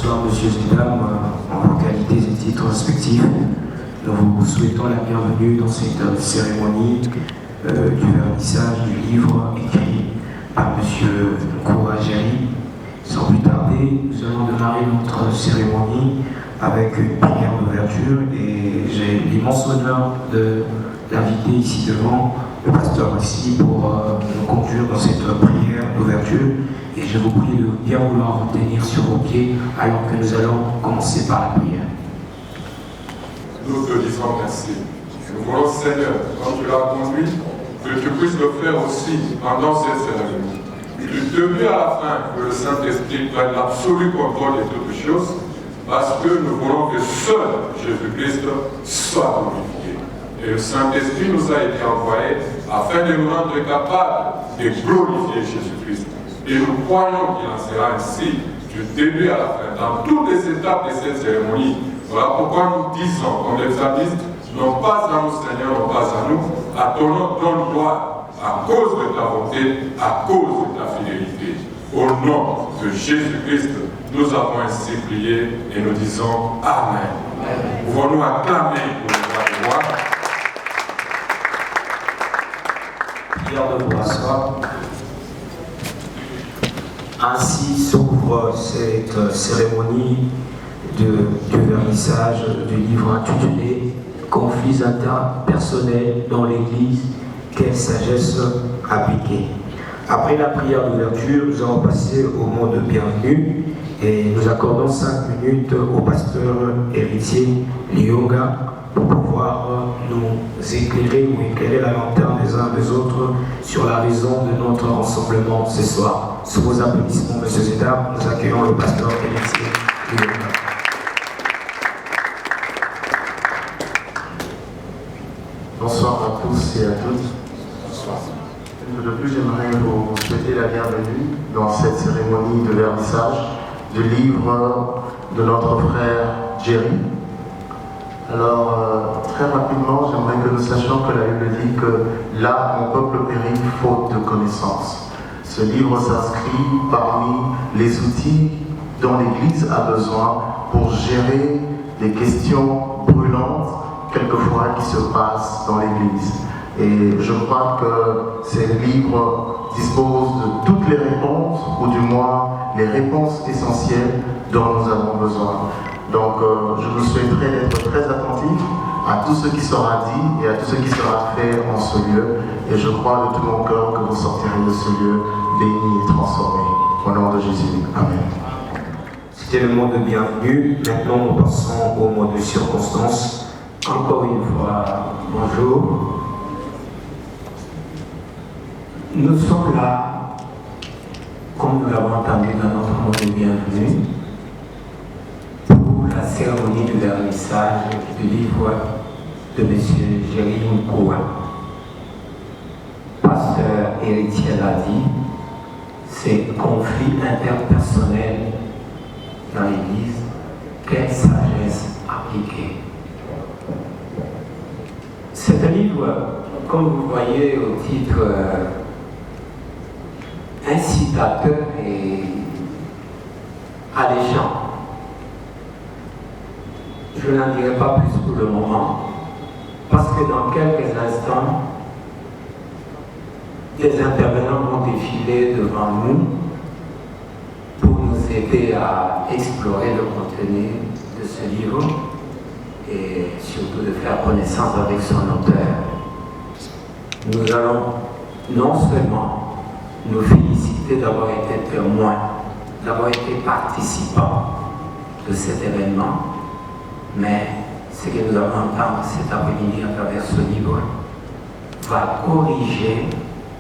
Bonsoir, messieurs et dames, en vos qualités et titres respectifs. Nous vous souhaitons la bienvenue dans cette cérémonie du vernissage du livre écrit par monsieur Kourageri. Sans plus tarder, nous allons démarrer notre cérémonie avec une prière d'ouverture et j'ai l'immense honneur d'inviter ici devant le pasteur Maxi pour nous conduire dans cette prière d'ouverture. Et je vous prie de bien vouloir vous tenir sur vos pieds alors que nous allons commencer par la prière. Nous te disons merci. Nous voulons, Seigneur, quand tu l'as conduit, que tu puisses le faire aussi pendant cette cérémonie. Du début à la fin, que le Saint-Esprit prenne l'absolu contrôle de toutes choses, parce que nous voulons que seul Jésus-Christ soit glorifié. Et le Saint-Esprit nous a été envoyé afin de nous rendre capables de glorifier Jésus-Christ. Et nous croyons qu'il en sera ainsi du début à la fin, dans toutes les étapes de cette cérémonie. Voilà pourquoi nous disons, comme les psalmistes, non pas à nous, Seigneur, non pas à nous, à ton nom, donne gloire, à cause de ta bonté, à cause de ta fidélité. Au nom de Jésus-Christ, nous avons ainsi prié et nous disons Amen. Pouvons-nous acclamer pour le roi de gloire. Prière de vous asseoir. Ainsi s'ouvre cette cérémonie du vernissage du livre intitulé « Conflits interpersonnels dans l'Église, quelle sagesse appliquée ». Après la prière d'ouverture, nous allons passer au mot de bienvenue et nous accordons 5 minutes au pasteur héritier Lionga pour pouvoir nous éclairer ou éclairer la lanterne des uns des autres sur la raison de notre rassemblement ce soir. Sous vos applaudissements, messieurs et dames, nous accueillons le pasteur héritier Lionga. Bonsoir à tous et à toutes. Bonsoir. De plus, j'aimerais vous souhaiter la bienvenue dans cette cérémonie de vernissage du livre de notre frère Jerry. Alors, très rapidement, j'aimerais que nous sachions que la Bible dit que là, mon peuple périt faute de connaissance. Ce livre s'inscrit parmi les outils dont l'Église a besoin pour gérer des questions brûlantes, quelquefois, qui se passent dans l'Église. Et je crois que ces livres disposent de toutes les réponses, ou du moins les réponses essentielles dont nous avons besoin. Donc je vous souhaiterais d'être très attentifs à tout ce qui sera dit et à tout ce qui sera fait en ce lieu. Et je crois de tout mon cœur que vous sortirez de ce lieu béni et transformé. Au nom de Jésus. Amen. C'était le mot de bienvenue. Maintenant, nous passons au mot de circonstance. Encore une fois, bonjour. Nous sommes là, comme nous l'avons entendu dans notre mot de bienvenue, pour la cérémonie de vernissage du livre de M. Jerry Mkoua. Pasteur héritier l'a dit, c'est conflit interpersonnel dans l'Église, quelle sagesse appliquée. C'est un livre, comme vous voyez au titre, incitateur et alléchant. Je n'en dirai pas plus pour le moment, parce que dans quelques instants, des intervenants vont défiler devant nous pour nous aider à explorer le contenu de ce livre et surtout de faire connaissance avec son auteur. Nous allons non seulement nous féliciter d'avoir été témoins, d'avoir été participants de cet événement, mais ce que nous allons entendre cet après-midi à travers ce livre va corriger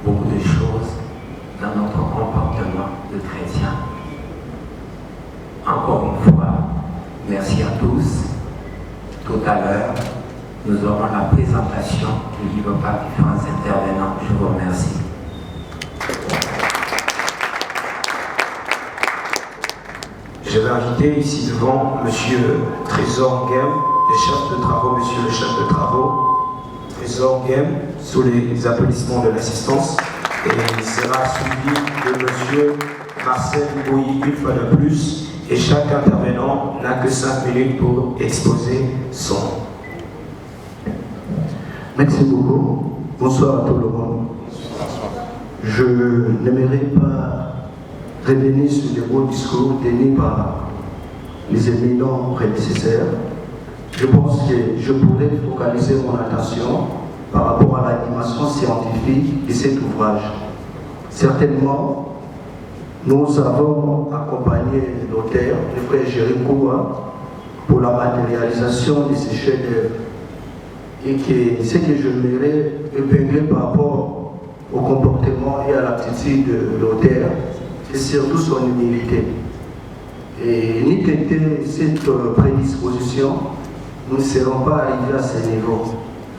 beaucoup de choses dans notre comportement de chrétien. Encore une fois, merci à tous. Tout à l'heure, nous aurons la présentation du livre par différents intervenants. Je vous remercie. Je vais inviter ici devant M. Trésor Nguem, le chef de travaux, monsieur le chef de travaux. Trésor Nguem, sous les applaudissements de l'assistance. Et il sera suivi de M. Marcel Bouilly, une fois de plus, et chaque intervenant n'a que 5 minutes pour exposer son. Merci beaucoup. Bonsoir à tout le monde. Je n'aimerais pas revenir sur les beaux discours tenus par les éminents prédécesseurs. Je pense que je pourrais focaliser mon attention par rapport à la dimension scientifique de cet ouvrage. Certainement, nous avons accompagné l'auteur, le frère Jérémy Koua, pour la matérialisation de ces chefs-d'œuvre. Et que ce que je voudrais épingler par rapport au comportement et à l'attitude de l'auteur, c'est surtout son humilité. Et ni qu'était cette prédisposition, nous ne serons pas arrivés à ce niveau.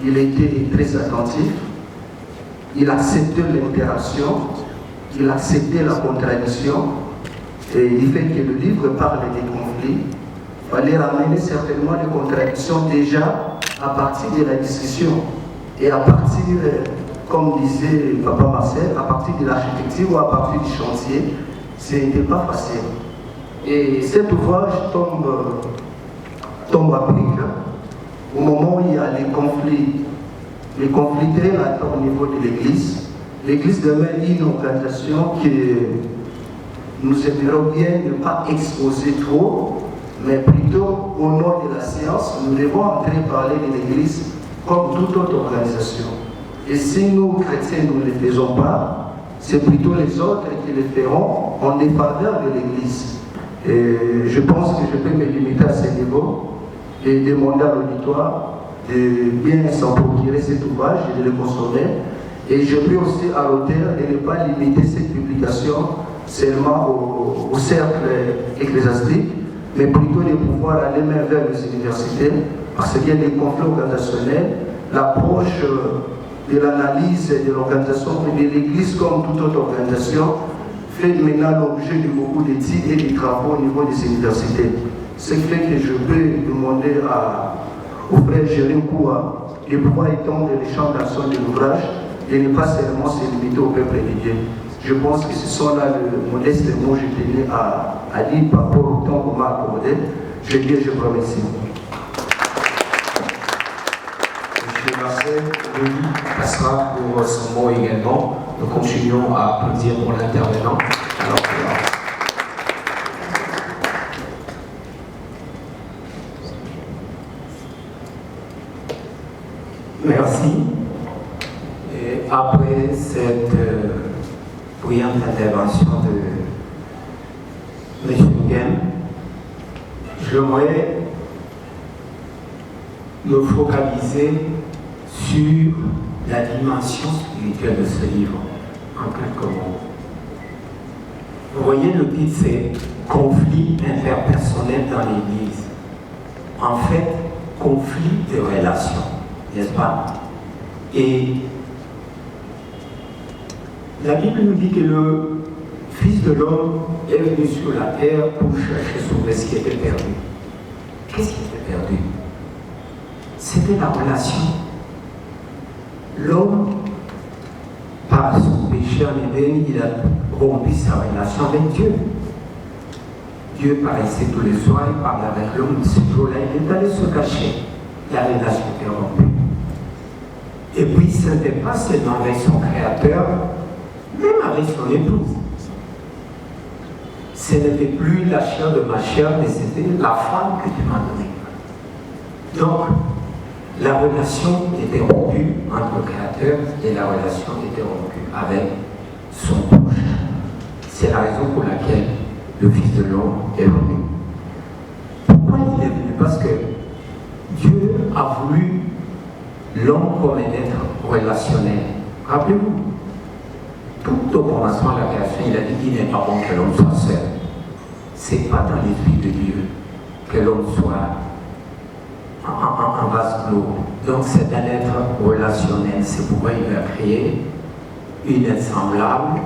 Il était très attentif, il acceptait l'interaction, il acceptait la contradiction, et du fait que le livre parle des conflits, il fallait ramener certainement les contradictions déjà à partir de la discussion et à partir, comme disait Papa Marcel, à partir de l'architecture ou à partir du chantier, ce n'était pas facile. Et cet ouvrage tombe à pic au moment où il y a les conflits très latents au niveau de l'Église. L'Église demeure une organisation que nous aimerions bien ne pas exposer trop, mais plutôt au nom de la science, nous devons entrer parler de l'Église comme toute autre organisation. Et si nous, chrétiens, nous ne le faisons pas, c'est plutôt les autres qui le feront en défaveur de l'Église. Et je pense que je peux me limiter à ce niveau et demander à l'auditoire de bien s'en procurer cet ouvrage et de le consommer. Et je prie aussi à l'auteur de ne pas limiter cette publication seulement au cercle ecclésiastique, mais plutôt de pouvoir aller même vers les universités, parce qu'il y a des conflits organisationnels, l'approche de l'analyse de l'organisation et de l'Église comme toute autre organisation fait maintenant l'objet de beaucoup d'études et de travaux au niveau des universités. Ce qui fait que je peux demander au frère Jérémy Koua de pouvoir étendre les champs d'action de l'ouvrage et ne pas seulement se limiter au peuple de Dieu. Je pense que ce sont là le modeste mot que je tenais à dire par rapport au temps qu'on m'a accordé. Je dis et je vous remercie. M. Marcel Denis passera pour son mot également. Nous continuons à applaudir pour l'intervenant. Alors, merci. Et après cette brillante intervention de M. Nguyen, j'aimerais me focaliser sur la dimension spirituelle de ce livre, en quelques mots. Vous voyez, le titre, c'est « Conflit interpersonnel dans l'Église ». En fait, conflit de relations, n'est-ce pas? Et la Bible nous dit que le Fils de l'homme est venu sur la terre pour chercher sauver ce qui était perdu. Qu'est-ce qui était perdu? C'était la relation. L'homme, par son péché en Éden, il a rompu sa relation avec Dieu. Dieu paraissait tous les soirs, il parlait avec l'homme. Ce jour-là, il est allé se cacher. La relation était rompue. Et puis, ce n'était pas seulement avec son Créateur, même avec son épouse. Ce n'était plus la chair de ma chair, mais c'était la femme que tu m'as donnée. Donc, la relation était rompue entre le Créateur et la relation était rompue avec son prochain. C'est la raison pour laquelle le Fils de l'homme est venu. Pourquoi il est venu? Parce que Dieu a voulu l'homme comme un être relationnel. Rappelez-vous, tout au commencement de la création, il a dit qu'il n'est pas bon que l'homme soit seul. Ce n'est pas dans l'esprit de Dieu que l'homme soit en vase clos. Donc c'est un être relationnel. C'est pourquoi il a créé une être semblable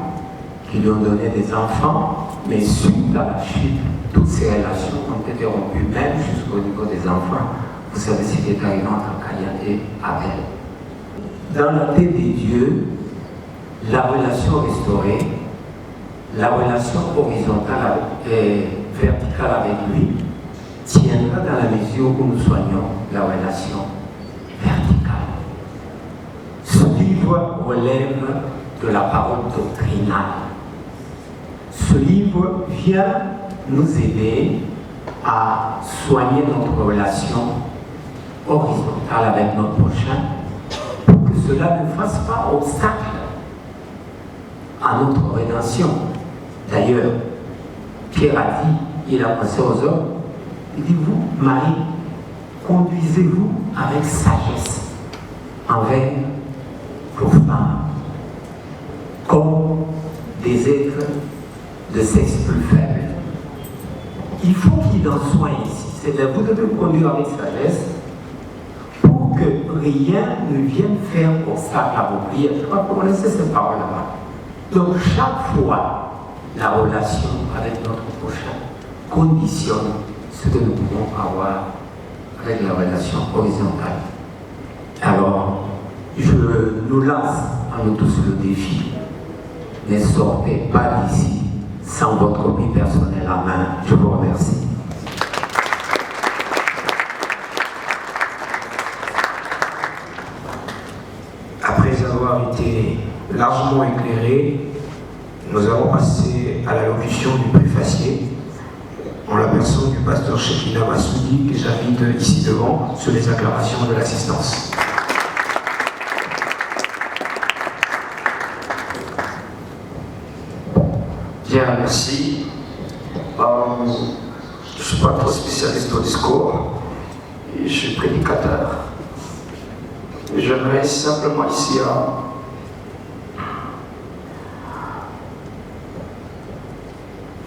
qui lui ont donné des enfants, mais suite à la chute, toutes ces relations ont été rompues, même jusqu'au niveau des enfants. Vous savez ce qui est arrivé entre Caïn et Abel. Dans la tête de Dieu, la relation restaurée, la relation horizontale verticale avec lui tiendra dans la mesure où nous soignons la relation verticale. Ce livre relève de la parole doctrinale. Ce livre vient nous aider à soigner notre relation horizontale avec notre prochain pour que cela ne fasse pas obstacle à notre rédemption. D'ailleurs, Pierre a dit, il a pensé aux hommes, il dit, vous, Marie, conduisez-vous avec sagesse envers vos femmes, comme des êtres de sexe plus faible. Il faut qu'il en soit ici. C'est-à-dire, vous devez conduire avec sagesse pour que rien ne vienne faire obstacle à vos prières. Je crois que vous connaissez cette parole-là. Donc, chaque fois, la relation avec notre prochain conditionne ce que nous pouvons avoir avec la relation horizontale. Alors, je nous lance à nous tous le défi. Ne sortez pas d'ici sans votre copie personnelle à main. Je vous remercie. Après avoir été largement éclairés, nous allons passer à l'allocution du préfacier en la personne du pasteur Shekina Massoudi que j'invite ici devant sur les acclamations de l'assistance. Bien, merci. Je ne suis pas trop spécialiste au discours, et je suis prédicateur. J'aimerais simplement ici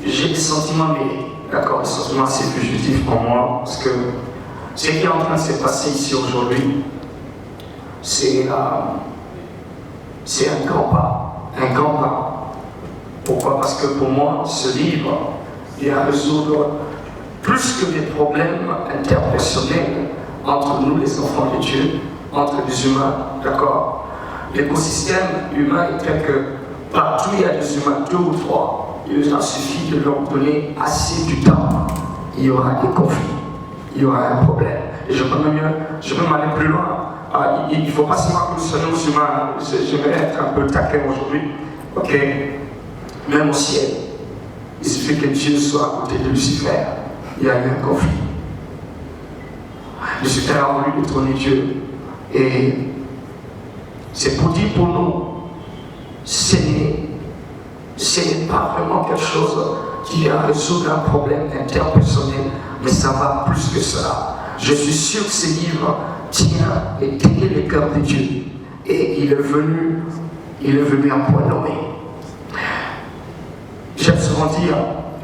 j'ai des sentiments, mais d'accord, des sentiments assez fugitifs pour moi, parce que ce qui est en train de se passer ici aujourd'hui, c'est un grand pas, un grand pas. Pourquoi? Parce que pour moi, ce livre vient résoudre plus que des problèmes interpersonnels entre nous, les enfants de Dieu, entre les humains, d'accord? L'écosystème humain est tel que partout il y a des humains, 2 ou 3, il en suffit de leur donner assez du temps. Il y aura des conflits, il y aura un problème. Et je peux même aller plus loin. Il ne faut pas seulement que nous soyons humains. J'aimerais être un peu taquin aujourd'hui. Ok? Même au ciel, il suffit que Dieu soit à côté de Lucifer. Il y a eu un conflit. Lucifer a voulu détrôner Dieu. Et c'est pour dire pour nous, ce n'est pas vraiment quelque chose qui vient résoudre un problème interpersonnel, mais ça va plus que cela. Je suis sûr que ce livre tient et délie le cœur de Dieu. Et il est venu à point nommé. J'aime souvent dire,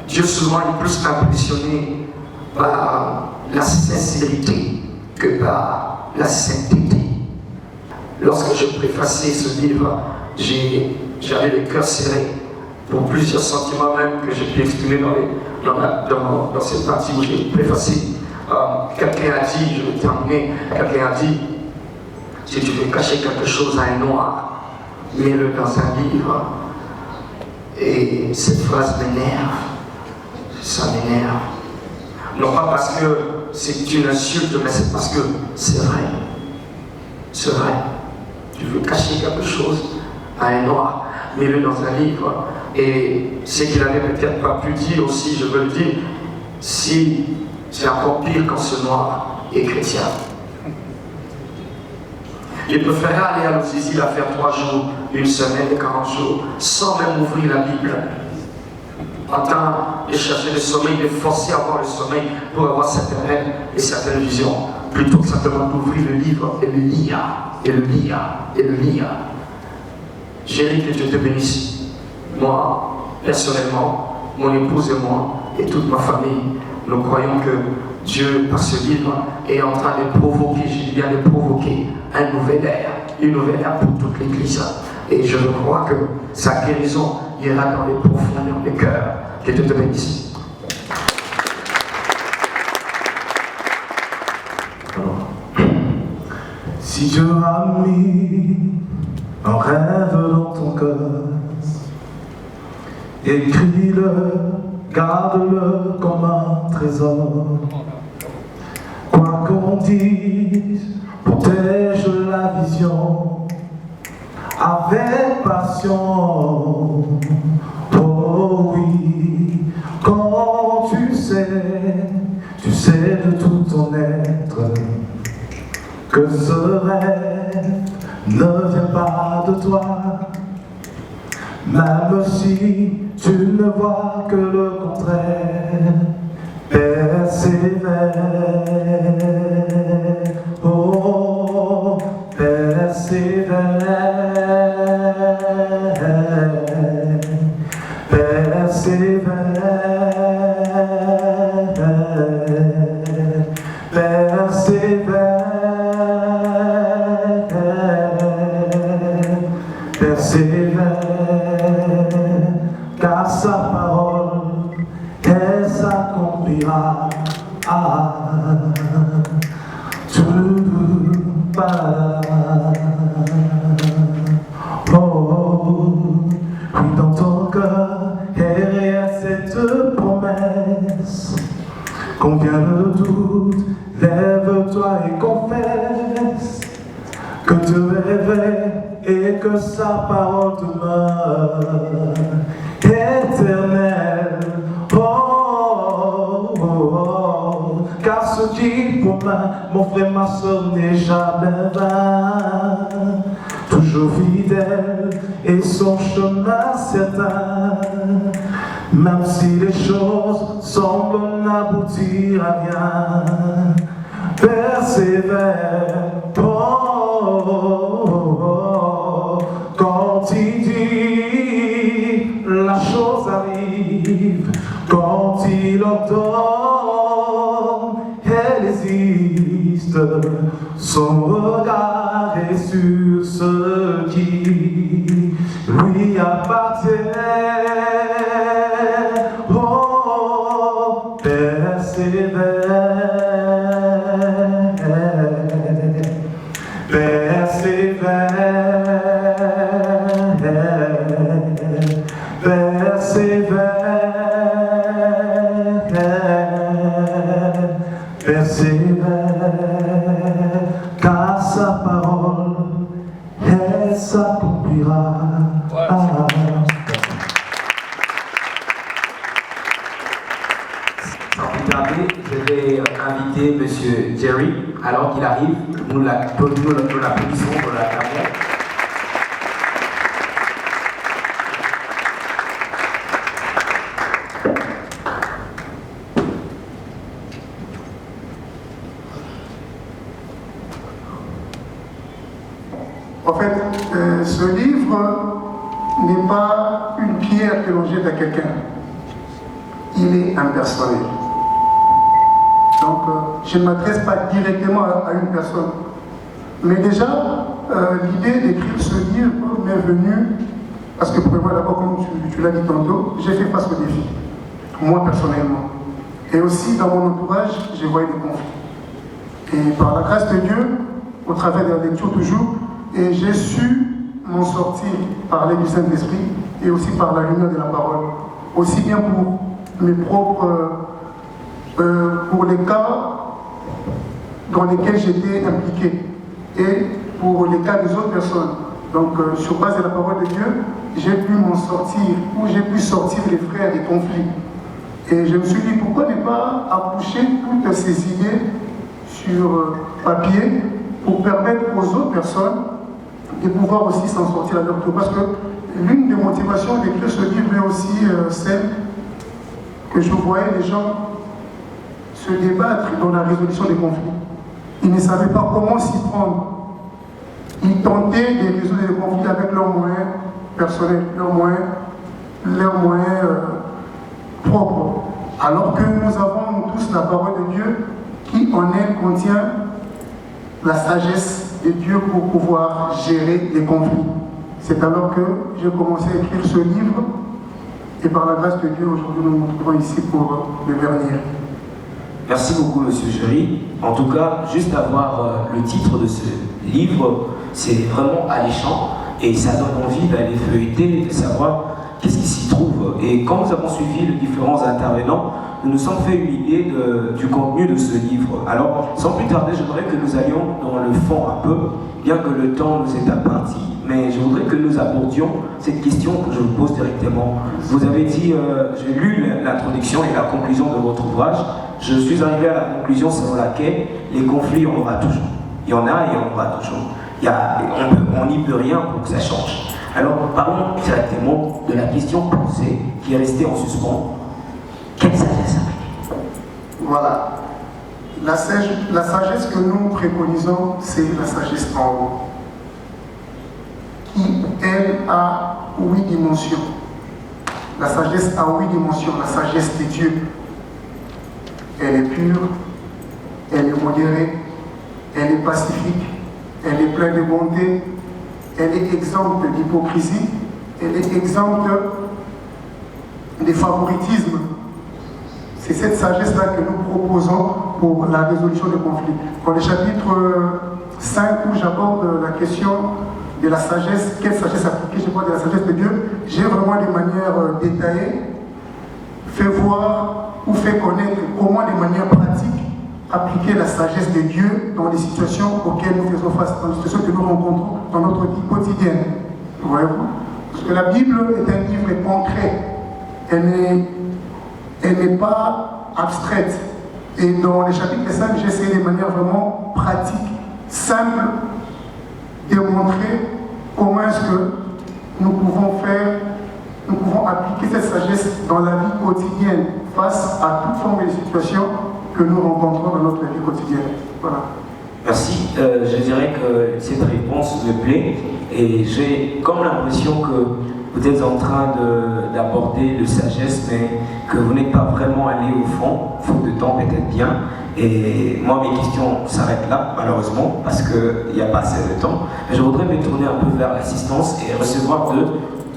Dieu souvent est plus impressionné par la sincérité que par la sainteté. Lorsque je préfaçais ce livre, j'avais le cœur serré pour plusieurs sentiments même que j'ai pu exprimer dans cette partie où j'ai préfacé. Quelqu'un a dit, je vais terminer, quelqu'un a dit, si tu veux cacher quelque chose à un noir, mets-le dans un livre. Et cette phrase m'énerve, ça m'énerve. Non pas parce que c'est une insulte, mais c'est parce que c'est vrai. C'est vrai. Tu veux cacher quelque chose à un noir, mets-le dans un livre. Et ce qu'il avait peut-être pas pu dire aussi, je veux le dire, si c'est encore pire quand ce noir est chrétien. Il préférait aller à l'Ozizi à faire 3 jours, 1 semaine, 40 jours, sans même ouvrir la Bible. En train de chercher le sommeil, de forcer à avoir le sommeil pour avoir certains rêves et certaines visions, plutôt que simplement d'ouvrir le livre et le lire, et le lire, et le lire. Chérie, que Dieu te bénisse. Moi, personnellement, mon épouse et moi, et toute ma famille, nous croyons que Dieu, par ce livre, est en train de provoquer, je dis bien de provoquer, un nouvel ère, une nouvelle ère pour toute l'Église. Et je crois que sa guérison ira dans les profondeurs du cœur. Que Dieu te bénisse. Si Dieu a mis un rêve dans ton cœur, écris-le garde-le comme un trésor. Quoi qu'on dise, protège la vision avec passion. Oh oui, quand tu sais de tout ton être que ce rêve ne vient pas de toi. Même si tu ne vois que le contraire, persévère, oh, persévère, persévère, persévère, persévère. Car sa parole, elle s'accomplira. Oh, oui, dans ton cœur est réelle cette promesse. Quand vient le doute, lève-toi et confesse que Dieu est vrai et que sa parole demeure éternelle. Oh, oh, oh. Car ce qui promet, mon frère, ma soeur, n'est jamais vain. Toujours fidèle et son chemin certain. Même si les choses semblent n'aboutir à rien, persévère. Oh, oh, oh. Quand il dit, la chose arrive. Quand il ordonne, elle existe. Son regard est sur ce qui lui appartient. Oh, persévère, persévère, persévère, persévère, car sa parole, elle s'accomplira. Sans plus tarder, je vais inviter M. Jerry, alors qu'il arrive, nous l'applaudissons de la carrière. En fait, ce livre n'est pas une pierre que l'on jette à quelqu'un. Il est impersonnel. Donc, je ne m'adresse pas directement à une personne. Mais déjà, l'idée d'écrire ce livre m'est venue parce que pour moi, d'abord, comme tu l'as dit tantôt, j'ai fait face au défi, moi personnellement. Et aussi, dans mon entourage, j'ai voyé des conflits. Et par la grâce de Dieu, au travers de la lecture toujours, et j'ai su m'en sortir par l'aide du Saint-Esprit et aussi par la lumière de la parole. Aussi bien pour mes propres, pour les cas dans lesquels j'étais impliqué et pour les cas des autres personnes. Donc sur base de la parole de Dieu, j'ai pu m'en sortir, ou j'ai pu sortir les frères des conflits. Et je me suis dit, pourquoi ne pas accoucher toutes ces idées sur papier pour permettre aux autres personnes de pouvoir aussi s'en sortir à leur tour. Parce que l'une des motivations d'écrire ce livre est aussi celle que je voyais les gens se débattre dans la résolution des conflits. Ils ne savaient pas comment s'y prendre. Ils tentaient de résoudre les conflits avec leurs moyens personnels, leurs moyens propres. Alors que nous avons tous la parole de Dieu qui en elle contient la sagesse de Dieu pour pouvoir gérer les conflits. C'est alors que j'ai commencé à écrire ce livre et par la grâce de Dieu, aujourd'hui nous nous retrouvons ici pour le vernir. Merci beaucoup, M. Jerry. En tout cas, juste avoir le titre de ce livre, c'est vraiment alléchant et ça donne envie d'aller feuilleter, de savoir qu'est-ce qui s'y trouve. Et quand nous avons suivi les différents intervenants, nous nous sommes fait une idée du contenu de ce livre. Alors, sans plus tarder, j'aimerais que nous allions dans le fond un peu, bien que le temps nous est imparti, mais je voudrais que nous abordions cette question que je vous pose directement. Vous avez dit, j'ai lu l'introduction et la conclusion de votre ouvrage, je suis arrivé à la conclusion selon laquelle les conflits, on aura toujours. Il y en a et on aura toujours. On n'y peut rien pour que ça change. Alors, parlons directement de la question posée qui est restée en suspens. Quelle sagesse appliquer? Voilà. La sagesse que nous préconisons, c'est la sagesse en haut, qui, elle, a 8 dimensions. La sagesse a 8 dimensions, la sagesse de Dieu. Elle est pure, elle est modérée, elle est pacifique, elle est pleine de bonté, elle est exempte d'hypocrisie, elle est exempte de favoritisme. C'est cette sagesse-là que nous proposons pour la résolution des conflits. Dans le chapitre 5, où j'aborde la question de la sagesse, quelle sagesse appliquer, je parle de la sagesse de Dieu, j'ai vraiment de manière détaillée fait voir ou fait connaître comment de manière pratique appliquer la sagesse de Dieu dans les situations auxquelles nous faisons face, dans les situations que nous rencontrons dans notre vie quotidienne. Voyez-vous? Parce que la Bible est un livre concret. Elle n'est pas abstraite. Et dans le chapitre 5, j'ai essayé de manière vraiment pratique, simple, de montrer comment est-ce que nous pouvons appliquer cette sagesse dans la vie quotidienne face à toute forme de situation que nous rencontrons dans notre vie quotidienne. Voilà. Merci. Je dirais que cette réponse me plaît et j'ai comme l'impression que vous êtes en train d'aborder le sagesse, mais que vous n'êtes pas vraiment allé au fond, faute de temps peut-être bien. Et moi, mes questions s'arrêtent là, malheureusement, parce qu'il n'y a pas assez de temps. Mais je voudrais me tourner un peu vers l'assistance et recevoir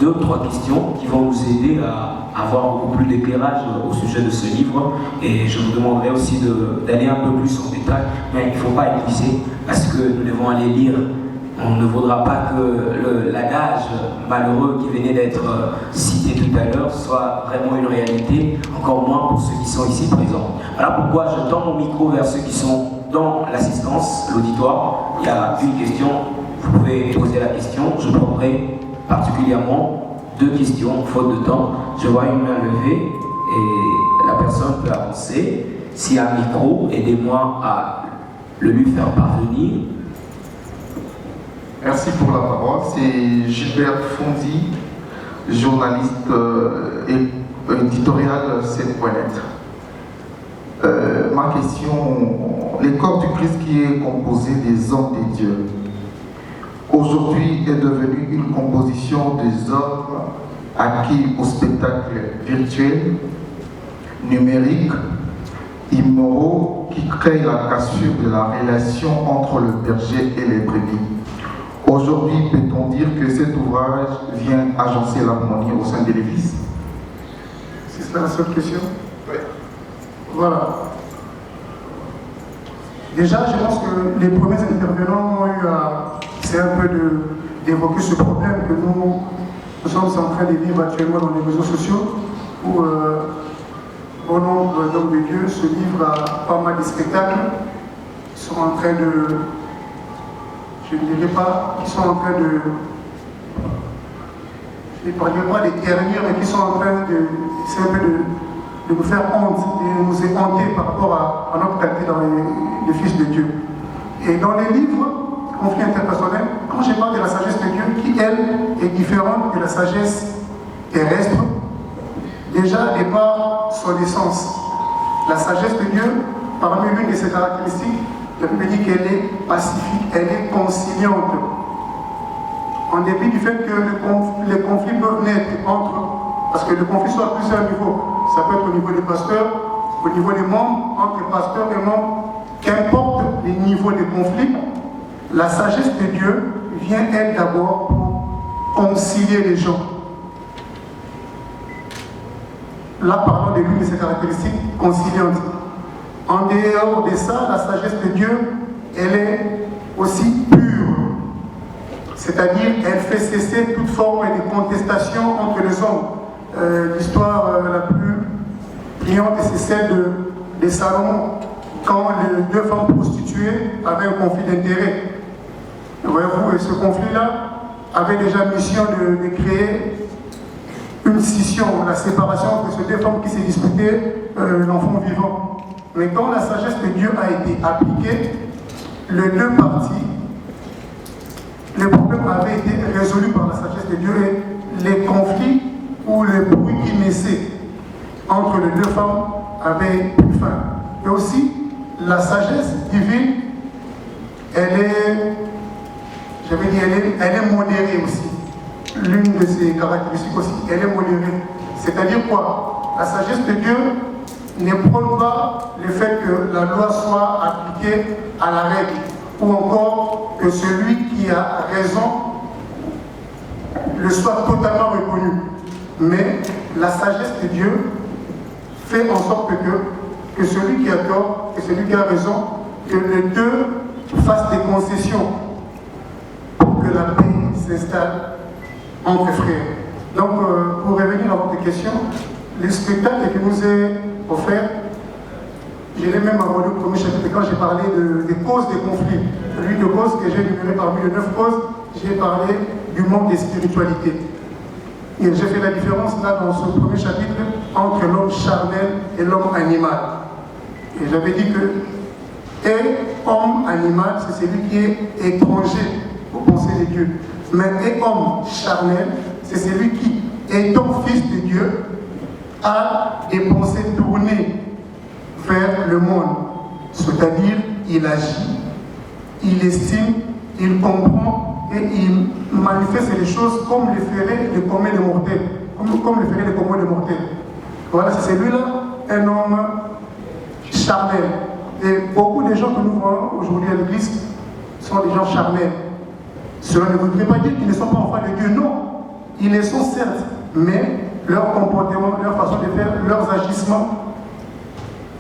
deux ou trois questions qui vont nous aider à avoir beaucoup plus d'éclairage au sujet de ce livre. Et je vous demanderai aussi d'aller un peu plus en détail, mais il ne faut pas épuiser, parce que nous devons aller lire. On ne vaudra pas que l'adage malheureux qui venait d'être cité tout à l'heure soit vraiment une réalité, encore moins pour ceux qui sont ici présents. Voilà pourquoi je tends mon micro vers ceux qui sont dans l'assistance, l'auditoire. Il y a une question, vous pouvez poser la question, je prendrai particulièrement 2 questions, faute de temps. Je vois une main levée et la personne peut avancer. S'il y a un micro, aidez-moi à le lui faire parvenir. Merci pour la parole. C'est Gilbert Fonzi, journaliste et éditorial 7.net. Ma question, le corps du Christ qui est composé des hommes de Dieu, aujourd'hui est devenu une composition des hommes acquis au spectacle virtuel, numérique, immoraux, qui créent la cassure de la relation entre le berger et les brebis. Aujourd'hui, peut-on dire que cet ouvrage vient agencer l'harmonie au sein de l'Église? C'est ça la seule question? Oui. Voilà. Déjà, je pense que les premiers intervenants ont eu à essayer un peu d'évoquer ce problème que nous sommes en train de vivre actuellement dans les réseaux sociaux, où au nombre d'hommes de Dieu, ce livre a pas mal de spectacles. Ils sont en train de... Je ne dirais pas qu'ils sont en train de... Je ne parlerai pas des ternir, mais qui sont en train de nous faire honte, de nous éhonter par rapport à notre qualité dans les fils de Dieu. Et dans les livres, conflits interpersonnels, quand je parle de la sagesse de Dieu, qui elle est différente de la sagesse terrestre, déjà elle n'est pas son essence. La sagesse de Dieu, parmi l'une de ses caractéristiques, la Bible dit qu'elle est pacifique, elle est conciliante. En dépit du fait que les conflits peuvent naître parce que le conflit soit à plusieurs niveaux. Ça peut être au niveau des pasteurs, au niveau des membres, entre pasteurs et membres. Qu'importe les niveaux de conflit, la sagesse de Dieu vient, elle, d'abord pour concilier les gens. Là, parlons de l'une de ses caractéristiques conciliantes. En dehors de ça, la sagesse de Dieu, elle est aussi pure. C'est-à-dire, elle fait cesser toute forme de contestation entre les hommes. l'histoire la plus brillante, c'est celle de Salomon, quand les deux femmes prostituées avaient un conflit d'intérêts. Voyez-vous, ce conflit-là avait déjà mission de créer une scission, la séparation entre ces deux femmes qui s'est disputées l'enfant vivant. Mais quand la sagesse de Dieu a été appliquée, les deux parties, les problèmes avaient été résolus par la sagesse de Dieu et les conflits ou les bruits qui naissaient entre les deux femmes avaient pris fin. Et aussi, la sagesse divine, elle est modérée aussi. L'une de ses caractéristiques aussi, elle est modérée. C'est-à-dire quoi? La sagesse de Dieu ne prône pas le fait que la loi soit appliquée à la règle, ou encore que celui qui a raison le soit totalement reconnu. Mais la sagesse de Dieu fait en sorte que celui qui a tort et celui qui a raison, que les deux fassent des concessions pour que la paix s'installe entre frères. Donc, pour revenir à votre question, le spectacle qui nous est offert, je l'ai même abordé au premier chapitre quand j'ai parlé des causes des conflits. L'une des causes que j'ai énumérées parmi les 9 causes, j'ai parlé du manque de spiritualité. Et j'ai fait la différence là dans ce premier chapitre entre l'homme charnel et l'homme animal. Et j'avais dit que homme animal, c'est celui qui est étranger aux pensées de Dieu. Mais homme charnel, c'est celui qui, étant fils de Dieu, a des pensées tournées vers le monde. C'est-à-dire, il agit, il estime, il comprend et il manifeste les choses comme le feraient les communs des mortels. Comme le feraient les communs des mortels. Voilà, c'est celui-là, un homme charnel. Et beaucoup de gens que nous voyons aujourd'hui à l'église sont des gens charnels. Cela ne voudrait pas dire qu'ils ne sont pas enfants de Dieu, non. Ils le sont certes, mais leur comportement, leur façon de faire, leurs agissements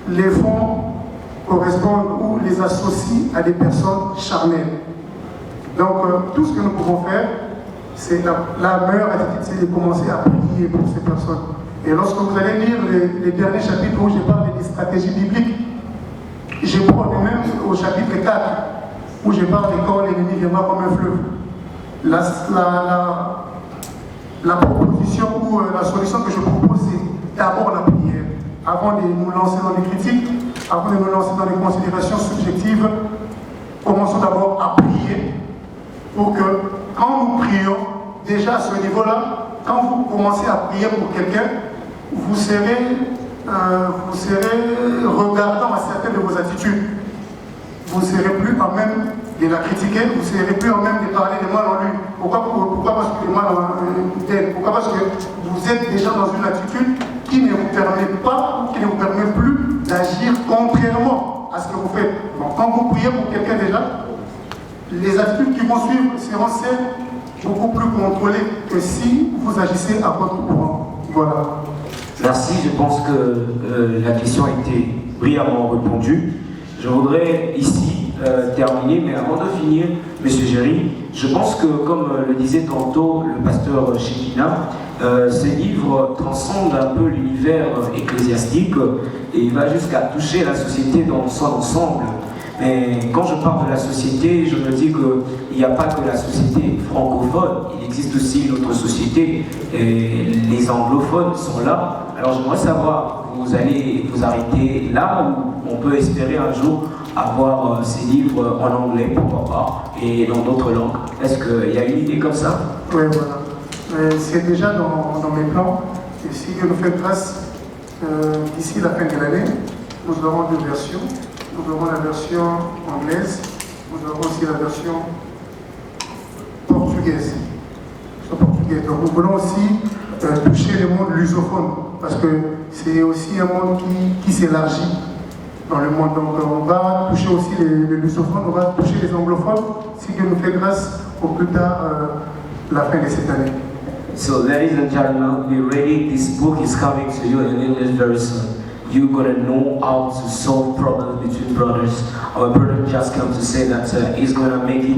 les font correspondre ou les associent à des personnes charnelles. Donc tout ce que nous pouvons faire, c'est la meilleure attitude, c'est de commencer à prier pour ces personnes. Et lorsque vous allez lire les derniers chapitres où je parle des stratégies bibliques, je prends même au chapitre 4, où je parle de quand l'ennemi viendra comme un fleuve. La proposition ou la solution que je propose, c'est d'abord la prière. Avant de nous lancer dans les critiques, avant de nous lancer dans les considérations subjectives, commençons d'abord à prier pour que, quand nous prions, déjà à ce niveau-là, quand vous commencez à prier pour quelqu'un, vous serez regardant à certaines de vos attitudes. Vous ne serez plus en même de la critiquer, vous ne serez plus en même de parler de mal en lui. Pourquoi parce que le mal en d'elle? Pourquoi parce que vous êtes déjà dans une attitude qui ne vous permet pas, qui ne vous permet plus d'agir contrairement à ce que vous faites. Donc quand vous priez pour quelqu'un déjà, les attitudes qui vont suivre seront celles beaucoup plus contrôlées que si vous agissez à votre courant. Voilà. Merci, je pense que la question a été brillamment répondue. Je voudrais ici terminer, mais avant de finir, M. Géry, je pense que, comme le disait tantôt le pasteur Chekina, ce livre transcende un peu l'univers ecclésiastique et il va jusqu'à toucher la société dans son ensemble. Mais quand je parle de la société, je me dis qu'il n'y a pas que la société francophone, il existe aussi une autre société, et les anglophones sont là. Alors j'aimerais savoir, vous allez vous arrêter là où on peut espérer un jour avoir ces livres en anglais, pourquoi pas, et dans d'autres langues. Est-ce qu'il y a une idée comme ça? Oui, voilà. C'est déjà dans mes plans. Et si Dieu nous fait grâce, d'ici la fin de l'année, nous aurons 2 versions. Nous aurons la version anglaise, nous aurons aussi la version portugaise. Donc nous voulons aussi toucher le monde lusophone, parce que c'est aussi un monde qui s'élargit dans le monde. Donc on va toucher aussi les lusophones, on va toucher les anglophones, si Dieu nous fait grâce au plus tard la fin de cette année. So ladies and gentlemen, be ready, this book is coming to you in English very soon. you're gonna know how to solve problems between brothers. Our brother just come to say that he's gonna make a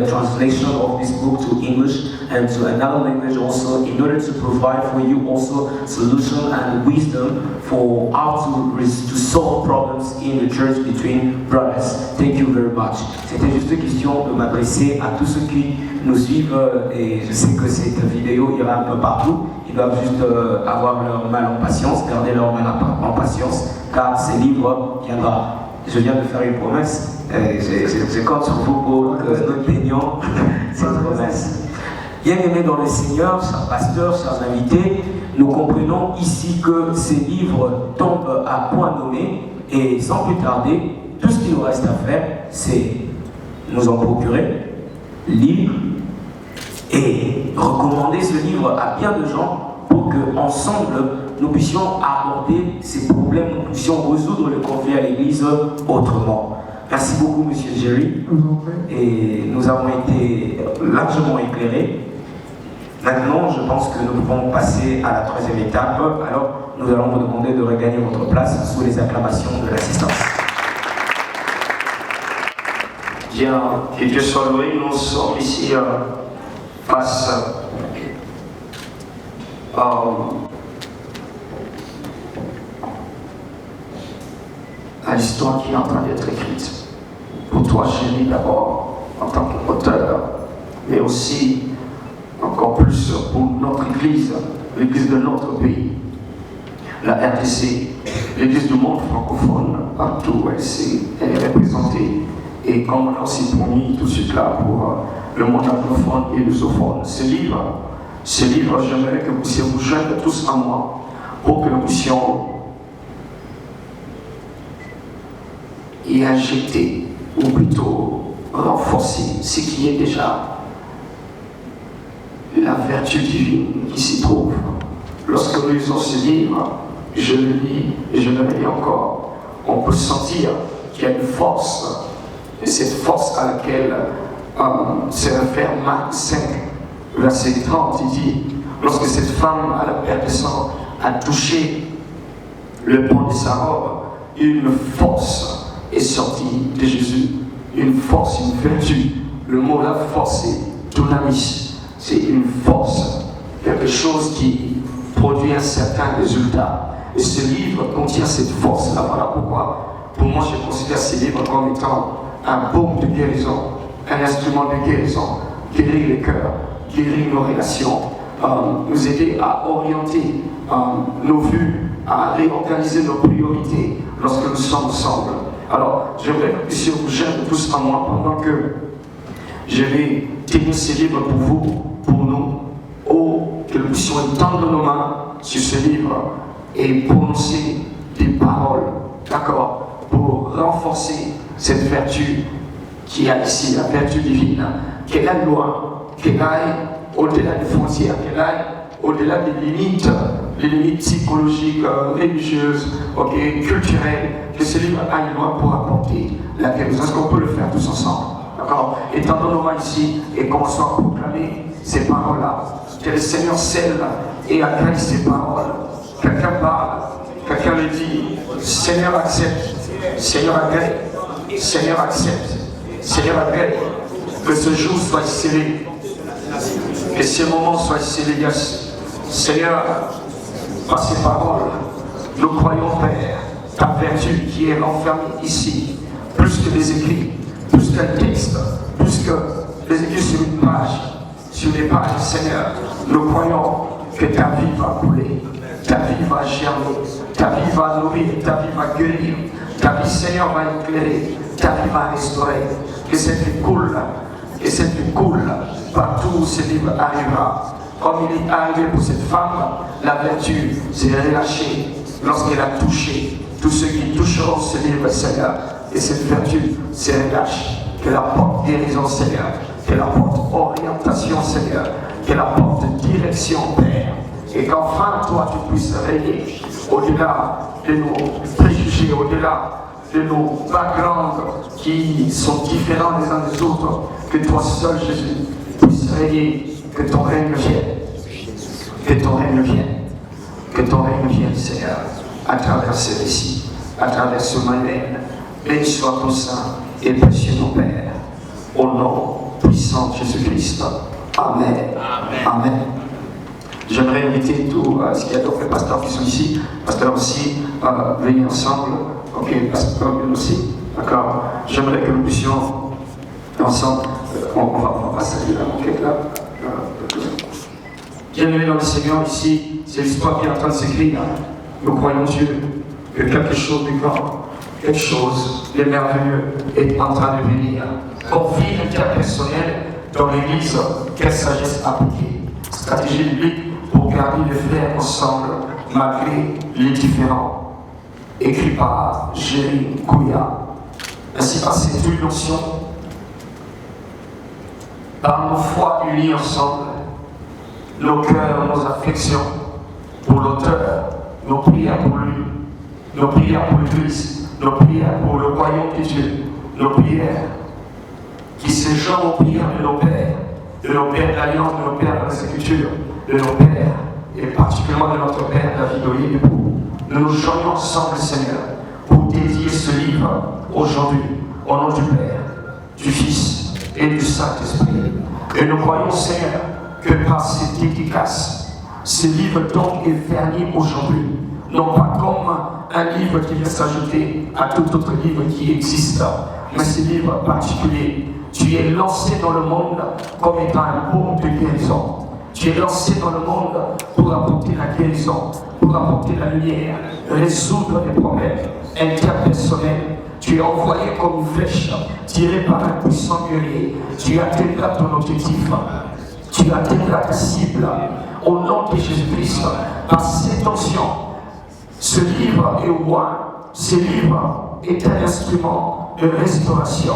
translation of this book to English and to another language also, in order to provide for you also solution and wisdom for how to solve problems in the church between brothers. Thank you very much. C'était juste une question de m'adresser à tous ceux qui nous suivent, et je sais que cette vidéo ira un peu partout. Ils doivent juste avoir leur mal en patience, garder leur mal en patience, car ces livres viendra. Je viens de faire une promesse, je compte sur vous pour que nous tenions cette promesse. Bien-aimés dans le Seigneur, chers pasteurs, chers invités, nous comprenons ici que ces livres tombent à point nommé, et sans plus tarder, tout ce qu'il nous reste à faire, c'est nous en procurer, lire et recommander ce livre à bien de gens pour qu'ensemble nous puissions aborder ces problèmes, nous puissions résoudre le conflit à l'église autrement. Merci beaucoup, Monsieur Jerry. Et nous avons été largement éclairés. Maintenant, je pense que nous pouvons passer à la troisième étape. Alors, nous allons vous demander de regagner votre place sous les acclamations de l'assistance. Bien, que Dieu soit loué, nous sommes ici face à l'histoire qui est en train d'être écrite. Pour toi, Jérémy, d'abord, en tant qu'auteur, mais aussi, encore plus pour notre Église, l'Église de notre pays, la RDC, l'Église du monde francophone, partout où elle est représentée, et comme on a aussi promis tout de suite là pour le monde anglophone et lusophone. Ce livre, j'aimerais que vous puissiez vous joindre tous à moi pour que nous puissions y injecter, ou plutôt renforcer ce qui est déjà la vertu divine qui s'y trouve. Lorsque nous lisons ce livre, je le lis et je le lis encore, on peut sentir qu'il y a une force, et cette force à laquelle se réfère Marc 5, verset 30, il dit, lorsque cette femme à la perte de sang a touché le pan de sa robe, une force est sortie de Jésus, une force, une vertu. Le mot la force, c'est dunamis, c'est une force, quelque chose qui produit un certain résultat. Et ce livre contient cette force-là. Voilà pourquoi, pour moi, je considère ce livre comme étant un baume de guérison, un instrument de guérison, guérir les cœurs, guérir nos relations, nous aider à orienter nos vues, à réorganiser nos priorités lorsque nous sommes ensemble. Alors, j'aimerais que vous puissiez vous joindre tous à moi pendant que je vais tenir ce livre pour vous, pour nous, que nous puissions étendre nos mains sur ce livre et prononcer des paroles, d'accord, pour renforcer cette vertu qui a ici, la vertu divine, qu'elle aille loin, qu'elle aille au-delà des frontières, qu'elle aille au-delà des limites psychologiques, religieuses, culturelles, que ce livre aille loin pour apporter la guérison. Est-ce qu'on peut le faire tous ensemble? D'accord? Étendons nos mains ici et commençons à proclamer ces paroles-là. Que le Seigneur scelle et agrée ces paroles. Quelqu'un parle, quelqu'un le dit. Seigneur accepte, Seigneur agrée, Seigneur accepte, Seigneur agrée. Que ce jour soit scellé, que ces moments soient scellés. Seigneur, par ces paroles, nous croyons, Père, ta vertu qui est renfermée ici, plus que des écrits, plus qu'un texte, plus que des écrits sur une page, sur les pages, Seigneur, nous croyons que ta vie va couler, ta vie va germer, ta vie va nourrir, ta vie va guérir, ta vie, Seigneur, va éclairer, ta vie va restaurer, que cette vie coule, que cette vie coule partout où ce livre arrivera. Comme il est arrivé pour cette femme, la vertu s'est relâchée lorsqu'elle a touché tous ceux qui toucheront ce livre, Seigneur. Et cette vertu se relâche, qu'elle apporte guérison, Seigneur, qu'elle apporte orientation, Seigneur, qu'elle apporte direction, Père. Et qu'enfin, toi, tu puisses régner au-delà de nos préjugés, au-delà de nos backgrounds qui sont différents les uns des autres, que toi seul, Jésus, puisses régner. Que ton règne vienne. Que ton règne vienne. Que ton règne vienne, Seigneur, à travers ce récit, à travers ce manuel. Béni soit ton Saint et précieux mon Père. Au nom puissant de Jésus-Christ. Amen. Amen. J'aimerais inviter tous, ce qu'il y a d'autres pasteurs qui sont ici, pasteurs aussi, venir ensemble. Ok, pasteur aussi. D'accord. J'aimerais que nous puissions ensemble, on va passer là. Bien-aimés dans le Seigneur, ici, c'est l'histoire qui est en train de s'écrire. Nous croyons Dieu que quelque chose de grand, quelque chose de merveilleux est en train de venir. Conflit interpersonnel dans l'Église, quelle sagesse appliquée. Stratégie biblique pour garder les frères ensemble malgré les différends. Écrit par Jérémie Gouya. Ainsi par cette notion, par nos foi unis ensemble, nos cœurs, nos affections pour l'auteur, nos prières pour lui, nos prières pour l'Église, nos prières pour le royaume de Dieu, nos prières qui se joignent aux prières de nos pères d'alliance, de nos pères de la Écriture, de nos pères, et particulièrement de notre père David Oyer Époux. Nous nous joignons ensemble, Seigneur, pour dédier ce livre aujourd'hui, au nom du Père, du Fils et du Saint-Esprit. Et nous croyons, Seigneur, que par cette dédicace, ce livre donc est verni aujourd'hui, non pas comme un livre qui vient s'ajouter à tout autre livre qui existe, mais ce livre particulier. Tu es lancé dans le monde comme étant un baume de guérison. Tu es lancé dans le monde pour apporter la guérison, pour apporter la lumière, résoudre les problèmes interpersonnels. Tu es envoyé comme une flèche tirée par un puissant guerrier. Tu atteindras ton objectif. Tu atteindras ta cible. Au nom de Jésus-Christ, par cette onction, ce livre est roi. Ce livre est un instrument de restauration.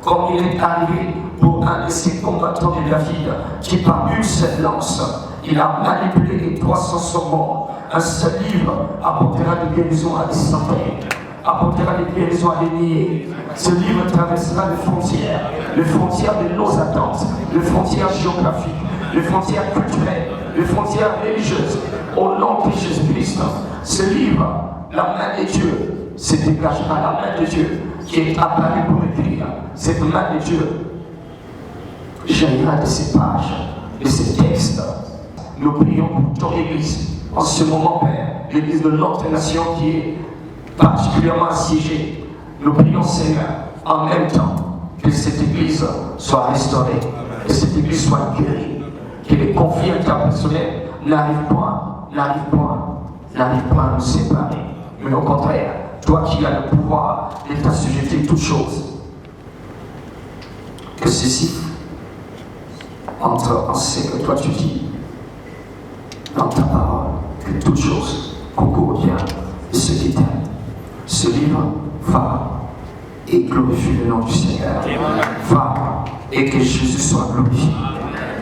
Comme il est arrivé pour un de ces combattants de David, qui par une seule lance, il a manipulé les 300 saumons. Un seul livre apportera des guérisons à des centaines, apportera des guérisons à des milliers. Ce livre traversera les frontières de nos attentes, les frontières géographiques, les frontières culturelles, les frontières religieuses. Au nom de Jésus-Christ, ce livre, la main de Dieu se dégagera, la main de Dieu qui est apparue pour écrire. Cette main de Dieu jaillira de ces pages, de ces textes. Nous prions pour ton Église, en ce moment, Père, l'Église de notre nation qui est particulièrement assiégée. Nous prions, Seigneur, en même temps que cette Église soit restaurée, que cette Église soit guérie, que les conflits interpersonnels n'arrivent point à nous séparer. Mais au contraire, toi qui as le pouvoir de t'assujettir toutes choses, que ceci entre en ce que toi tu dis dans ta parole, que toutes choses concourent bien de ceux qui t'aiment. Ce livre va et glorifie le nom du Seigneur. Va et que Jésus soit glorifié.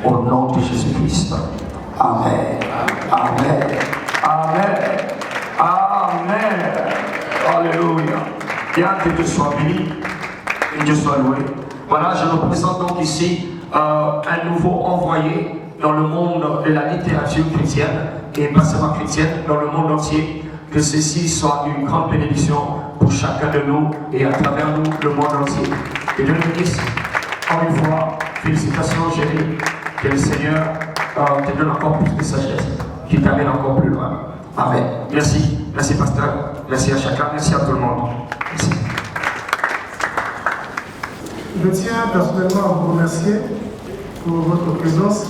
Au nom de Jésus-Christ. Amen. Amen. Amen. Amen. Alléluia. Bien que Dieu soit béni et Dieu soit loué. Voilà, je vous présente donc ici un nouveau envoyé dans le monde de la littérature chrétienne et pas seulement chrétienne, dans le monde entier. Que ceci soit une grande bénédiction pour chacun de nous et à travers nous, le monde entier. Et Dieu nous bénisse. Encore une fois, félicitations, Jérémie. Que le Seigneur te donne encore plus de sagesse, qu'il t'amène encore plus loin. Amen. Merci. Merci, pasteur. Merci à chacun. Merci à tout le monde. Merci. Je tiens personnellement à vous remercier pour votre présence,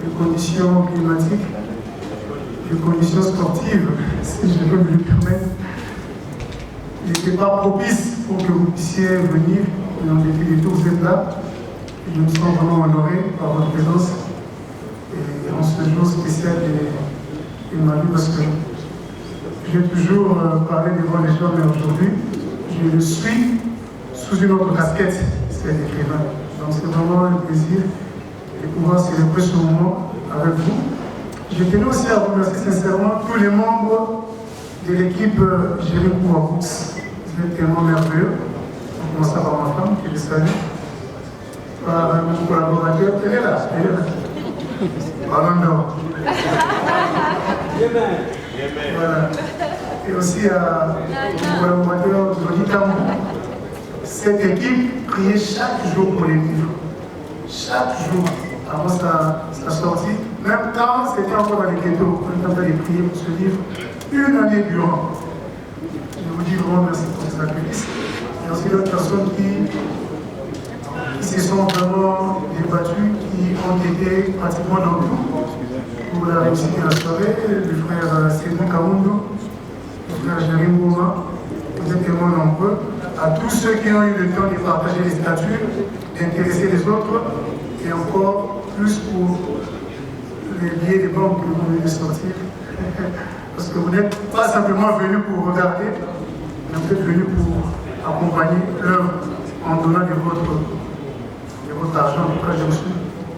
les conditions climatiques, les conditions sportives, si je peux me le permettre. Il n'était pas propice pour que vous puissiez venir, mais en dépit de tout, vous êtes là. Et nous sommes vraiment honorés par votre présence et en ce jour spécial de ma vie, parce que j'ai toujours parlé devant les gens, mais aujourd'hui, je le suis sous une autre casquette, c'est l'écrivain. Donc c'est vraiment un plaisir de pouvoir célébrer ce moment avec vous. Je tenais aussi à remercier sincèrement tous les membres de l'équipe Jérémie Gouya. Vous êtes tellement merveilleux. On commence par ma femme, qui le salue. Par mon collaborateur, elle est là. Ballon d'or. Voilà. Et aussi aux collaborateurs de l'ICAM. Cette équipe priait chaque jour pour les livres. Chaque jour, avant sa sortie. Même quand c'était encore dans les ghettos, on était en train de prier pour ce livre une année durant. Je vous dis vraiment merci pour ce sacrifice. Et aussi d'autres personnes qui se sont vraiment débattues, qui ont été pratiquement dans tout pour la réussite de la soirée. Le frère Cédric Kaoundo, le frère Jérémy Mouma, vous êtes tellement nombreux. À tous ceux qui ont eu le temps de partager les statuts, d'intéresser les autres, et encore plus pour les billets des banques que vous venez de sortir. Parce que vous n'êtes pas simplement venus pour regarder, mais vous êtes venus pour accompagner l'œuvre en donnant de votre argent. En tout cas, je suis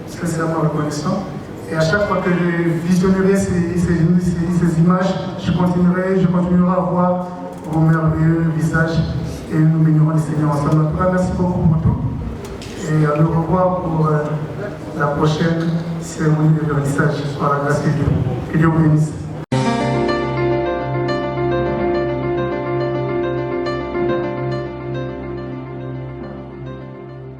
sincèrement reconnaissant. Et à chaque fois que je visionnerai ces images, je continuerai à voir vos merveilleux visages et nous bénirons le Seigneur ensemble. En tout cas, merci beaucoup pour tout. Et à nous revoir pour la prochaine cérémonie de vernissage par la grâce de Dieu. Que Dieu vous bénisse.